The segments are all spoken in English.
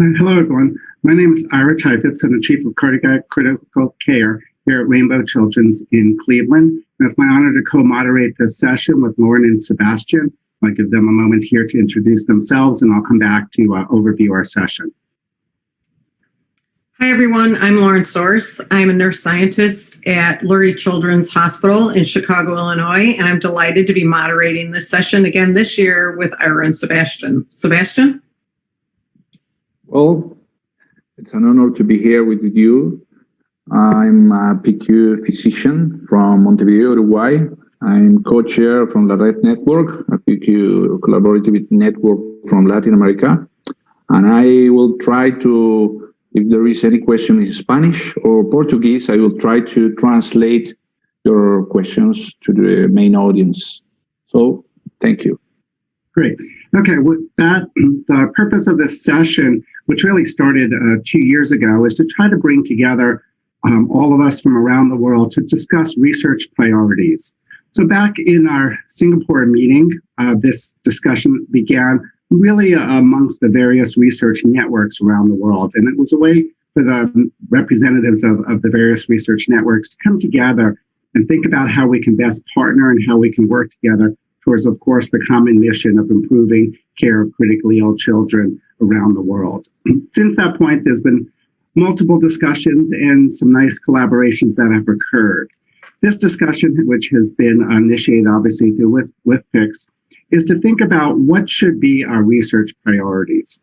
Hello, everyone. My name is Ira Cheifetz. I'm the Chief of Cardiac Critical Care here at Rainbow Children's in Cleveland. And it's my honor to co-moderate this session with Lauren and Sebastián. I'll give them a moment here to introduce themselves, and I'll come back to overview our session. Hi, everyone. I'm Lauren Sorce. I'm a nurse scientist at Lurie Children's Hospital in Chicago, Illinois, and I'm delighted to be moderating this session again this year with Ira and Sebastián. Sebastián? Well, it's an honor to be here with you. I'm a PICU physician from Montevideo, Uruguay. I'm co-chair from the Red Network, a PICU collaborative network from Latin America. And I will try to, if there is any question in Spanish or Portuguese, I will try to translate your questions to the main audience. So, thank you. Great. Okay, with that, the purpose of this session, which really started 2 years ago, is to try to bring together all of us from around the world to discuss research priorities. So back in our Singapore meeting, this discussion began really amongst the various research networks around the world. And it was a way for the representatives of the various research networks to come together and think about how we can best partner and how we can work together towards, of course, the common mission of improving care of critically ill children around the world. Since that point, there's been multiple discussions and some nice collaborations that have occurred. This discussion, which has been initiated obviously through WFPICCS, is to think about what should be our research priorities.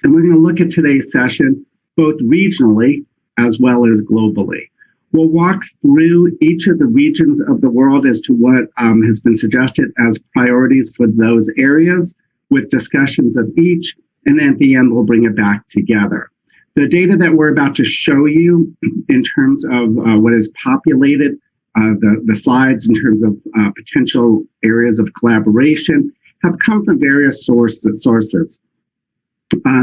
And we're going to look at today's session both regionally as well as globally. We'll walk through each of the regions of the world as to what has been suggested as priorities for those areas with discussions of each, and then at the end, we'll bring it back together. The data that we're about to show you in terms of what is populated, the slides in terms of potential areas of collaboration have come from various sources.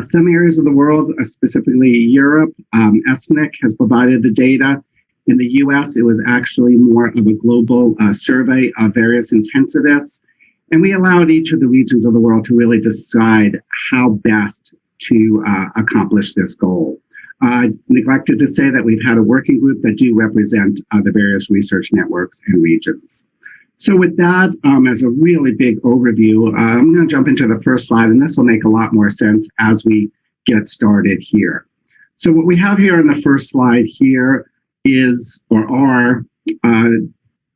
Some areas of the world, specifically Europe, ESNIC has provided the data. In the US, it was actually more of a global survey of various intensivists. And we allowed each of the regions of the world to really decide how best to accomplish this goal. I neglected to say that we've had a working group that do represent the various research networks and regions. So with that, as a really big overview, I'm going to jump into the first slide, and this will make a lot more sense as we get started here. So what we have here on the first slide here is, or are,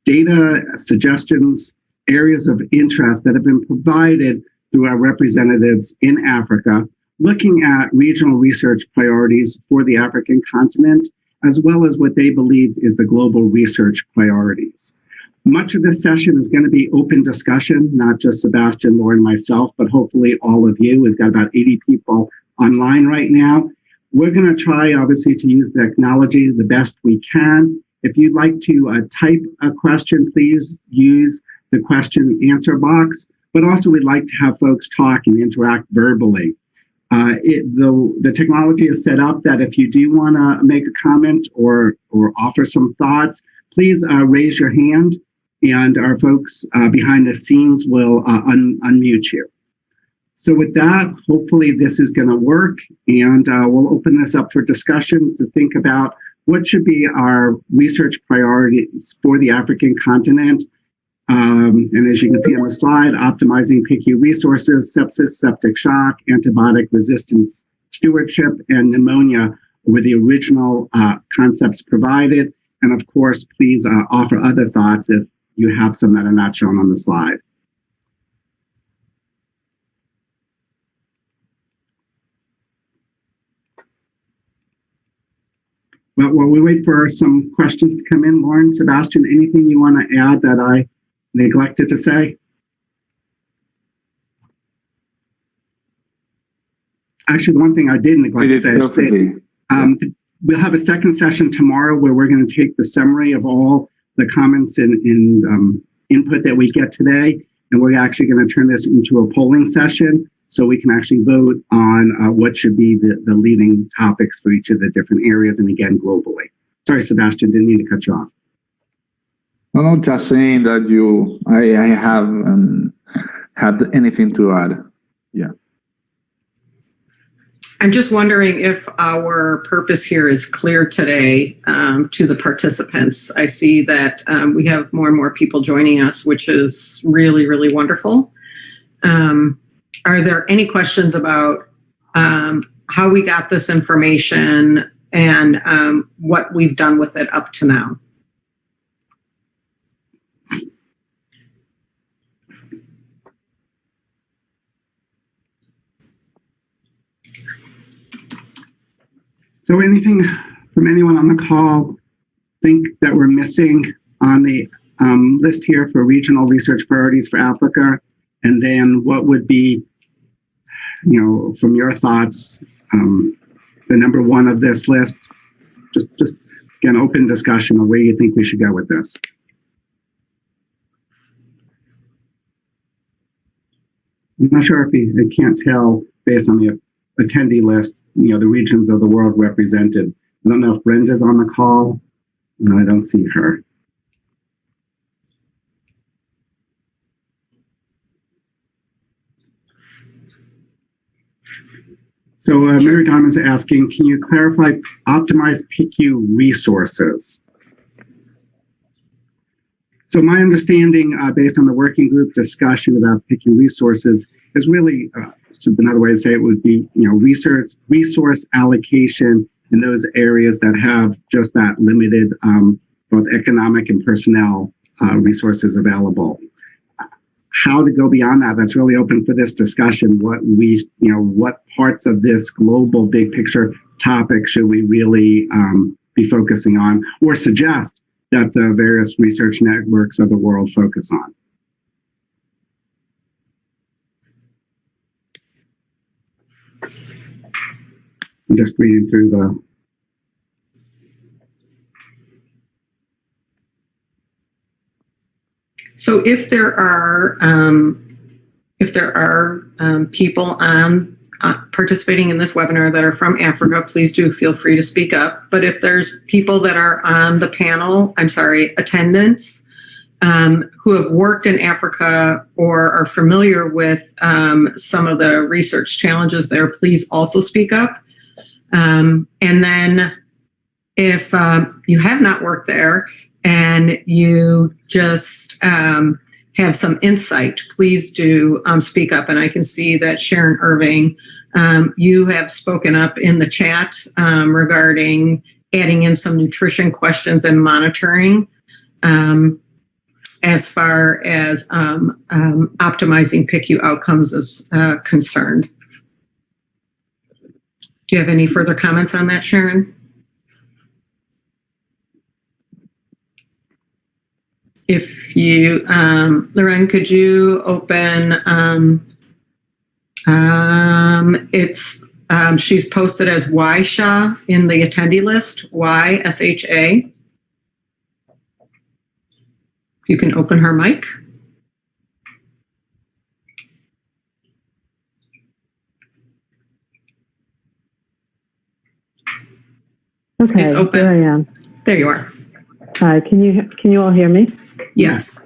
data, suggestions, areas of interest that have been provided through our representatives in Africa, looking at regional research priorities for the African continent, as well as what they believe is the global research priorities. Much of this session is going to be open discussion, not just Sebastián, Lauren, myself, but hopefully all of you. We've got about 80 people online right now. We're going to try, obviously, to use the technology the best we can. If you'd like to type a question, please use the question answer box, but also we'd like to have folks talk and interact verbally. The technology is set up that if you do want to make a comment or offer some thoughts, please raise your hand, and our folks behind the scenes will unmute you. So with that, hopefully this is going to work, and we'll open this up for discussion to think about what should be our research priorities for the African continent. And as you can see on the slide, optimizing PICU resources, sepsis, septic shock, antibiotic resistance stewardship, and pneumonia were the original concepts provided. And of course, please offer other thoughts if you have some that are not shown on the slide. Well, while we wait for some questions to come in, Lauren, Sebastián, anything you want to add that I neglected to say? Actually, the one thing I did neglect to say is that we'll have a second session tomorrow where we're going to take the summary of all the comments and input that we get today, and we're actually going to turn this into a polling session so we can actually vote on what should be the leading topics for each of the different areas, and again, globally. Sorry, Sebastián, didn't mean to cut you off. No, just saying that I have had anything to add. Yeah. I'm just wondering if our purpose here is clear today to the participants. I see that we have more and more people joining us, which is really, really wonderful. Are there any questions about how we got this information and what we've done with it up to now? So anything from anyone on the call think that we're missing on the list here for regional research priorities for Africa? And then what would be, from your thoughts, the number one of this list? Just again, open discussion of where you think we should go with this. I'm not sure if you can't tell based on the attendee list, the regions of the world represented. I don't know if Brenda's on the call. No, I don't see her. So Mary Dom is asking, can you clarify optimized PICU resources? So my understanding, based on the working group discussion about PICU resources, is really, another way to say it would be, resource allocation in those areas that have just that limited, both economic and personnel resources available. How to go beyond that, that's really open for this discussion. What parts of this global big picture topic should we really be focusing on or suggest that the various research networks of the world focus on? I'm just reading through the... So if there are people on participating in this webinar that are from Africa, please do feel free to speak up. But if there's people that are on the panel, attendants, who have worked in Africa or are familiar with some of the research challenges there, please also speak up. And then if you have not worked there and you just have some insight, please do speak up. And I can see that Sharon Irving, you have spoken up in the chat regarding adding in some nutrition questions and monitoring as far as optimizing PICU outcomes is concerned. Do you have any further comments on that, Sharon? If you, Lauren, could you open, she's posted as YSHA in the attendee list, YSHA. If you can open her mic. Okay, it's open. There I am. There you are. Hi, can you all hear me? Yes.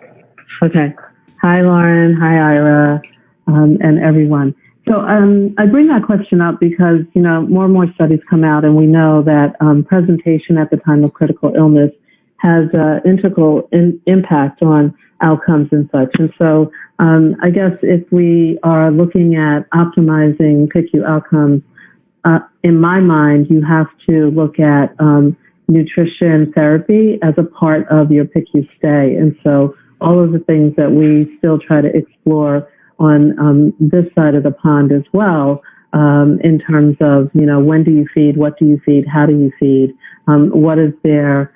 Okay. Hi, Lauren. Hi, Ira, and everyone. So I bring that question up because, more and more studies come out and we know that presentation at the time of critical illness has integral impact on outcomes and such. And so I guess if we are looking at optimizing PICU outcomes, in my mind, you have to look at nutrition therapy as a part of your PICU stay. And so all of the things that we still try to explore on this side of the pond as well, in terms of, when do you feed, what do you feed, how do you feed, what is their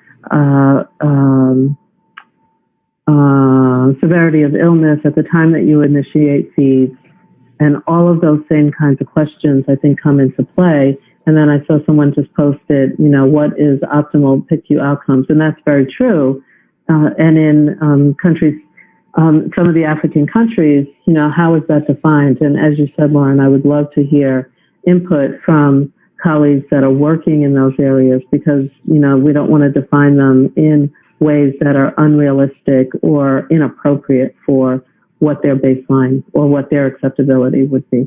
severity of illness at the time that you initiate feeds, and all of those same kinds of questions, I think, come into play. And then I saw someone just posted, what is optimal PICU outcomes? And that's very true. And in countries, some of the African countries, how is that defined? And as you said, Lauren, I would love to hear input from colleagues that are working in those areas, because, we don't want to define them in ways that are unrealistic or inappropriate for what their baseline or what their acceptability would be.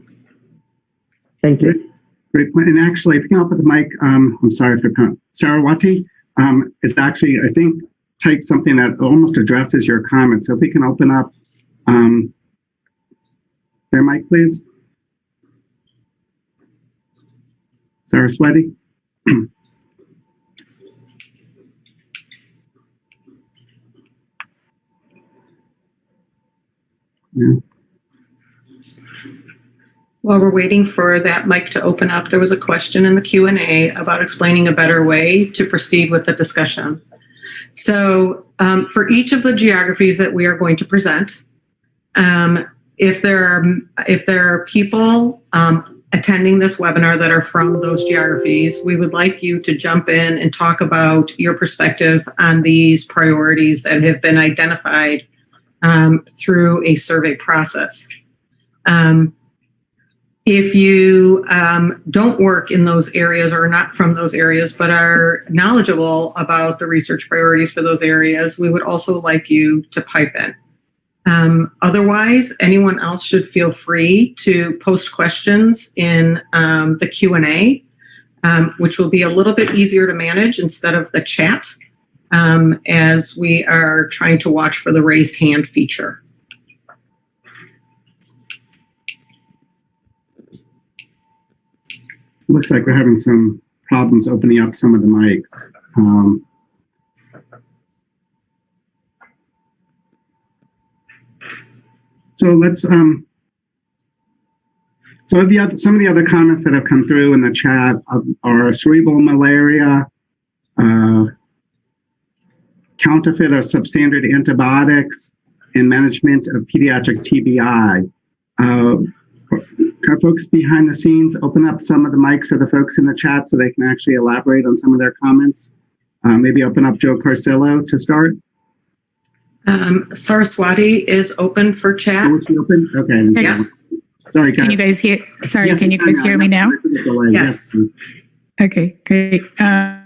Thank you. Great point. And actually, if you can open the mic, I'm sorry if I can't. Sarawati is actually, I think, type something that almost addresses your comments. So if we can open up their mic, please. Saraswati. Yeah. While we're waiting for that mic to open up, there was a question in the Q&A about explaining a better way to proceed with the discussion. So for each of the geographies that we are going to present, if there are people attending this webinar that are from those geographies, we would like you to jump in and talk about your perspective on these priorities that have been identified through a survey process. If you don't work in those areas or are not from those areas, but are knowledgeable about the research priorities for those areas, we would also like you to pipe in. Otherwise, anyone else should feel free to post questions in the Q&A, which will be a little bit easier to manage instead of the chat, as we are trying to watch for the raised hand feature. Looks like we're having some problems opening up some of the mics. So let's, some of the other comments that have come through in the chat are cerebral malaria, counterfeit or substandard antibiotics, and management of pediatric TBI. Can folks behind the scenes open up some of the mics of the folks in the chat so they can actually elaborate on some of their comments? Maybe open up Joe Carcillo to start. Saraswati is open for chat. Oh, is she open? Okay. Yeah. Sorry, can you guys hear? Sorry, yes, can you guys hear me now? Yes. Okay, great. I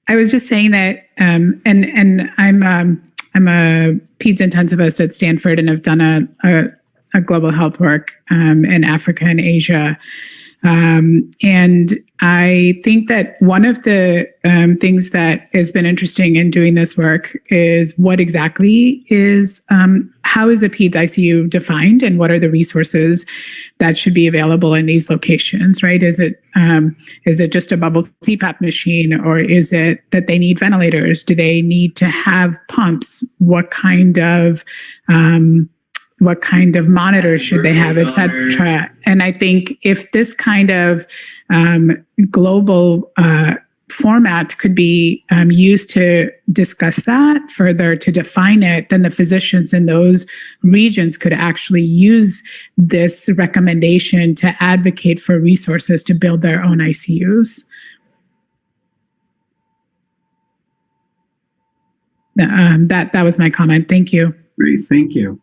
was just saying that, and I'm a peds intensivist at Stanford, and I've done a global health work in Africa and Asia. And I think that one of the things that has been interesting in doing this work is what exactly is, how is a PEDS ICU defined, and what are the resources that should be available in these locations, right? Is it just a bubble CPAP machine, or is it that they need ventilators? Do they need to have pumps? What kind of monitors should they have, et cetera? And I think if this kind of global format could be used to discuss that further, to define it, then the physicians in those regions could actually use this recommendation to advocate for resources to build their own ICUs. That was my comment. Thank you. Great, thank you.